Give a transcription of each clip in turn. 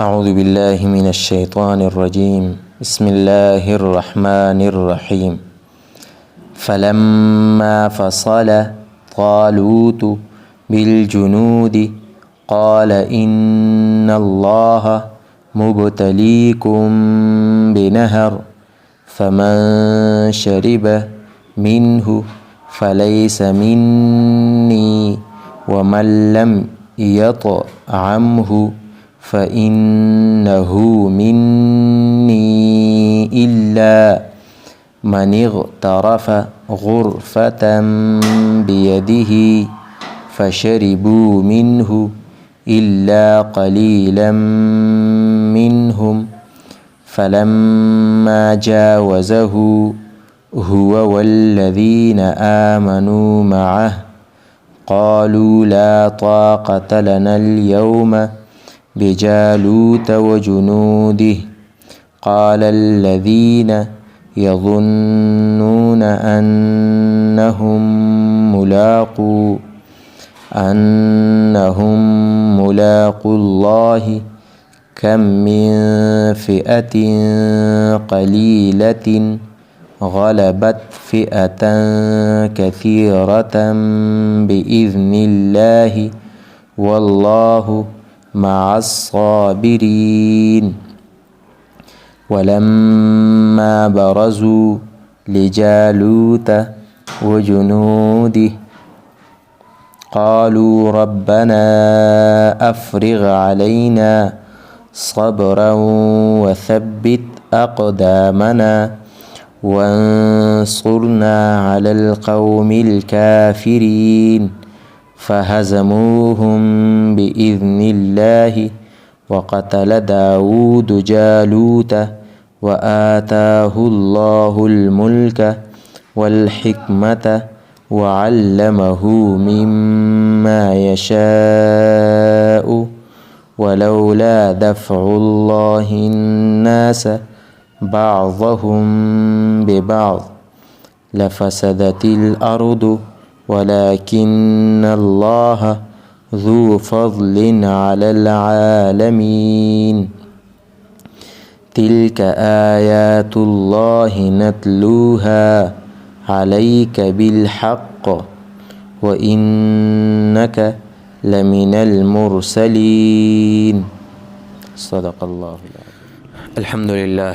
أعوذ بالله من الشيطان الرجيم. بسم الله الرحمن الرحيم. فلما فصل طالوت بالجنود قال إن الله مبتليكم بنهر فمن شرب منه فليس مني ومن لم يطعمه فإنه مني إلا من اغترف غرفة بيده فشربوا منه إلا قليلا منهم فلما جاوزه هو والذين آمنوا معه قالوا لا طاقة لنا اليوم بجالوت وجنوده قال الذين يظنون أنهم ملاقو الله كم من فئة قليلة غلبت فئة كثيرة بإذن الله والله مع الصابرين. ولما برزوا لجالوت وجنوده قالوا ربنا أفرغ علينا صبرا وثبت أقدامنا وانصرنا على القوم الكافرين فهزموهم بإذن الله وقتل داود جالوت وآتاه الله الملك والحكمة وعلمه مما يشاء ولولا دفع الله الناس بعضهم ببعض لفسدت الأرض ولكن الله ذو فضل على العالمين. تلك آيات الله نتلوها عليك بالحق وإنك لمن المرسلين. صدق الله العظيم. अल्हम्दुलिल्लाह,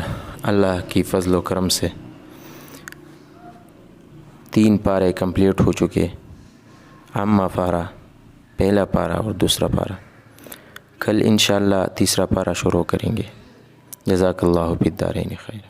अल्लाह की फ़ज़ल व करम से 3 पारे कंप्लीट हो चुके। अम्मा पारा, पहला पारा और दूसरा पारा। कल इंशाअल्लाह तीसरा पारा शुरू करेंगे। जज़ाकल्लाहु बिद्दारैनि खैर।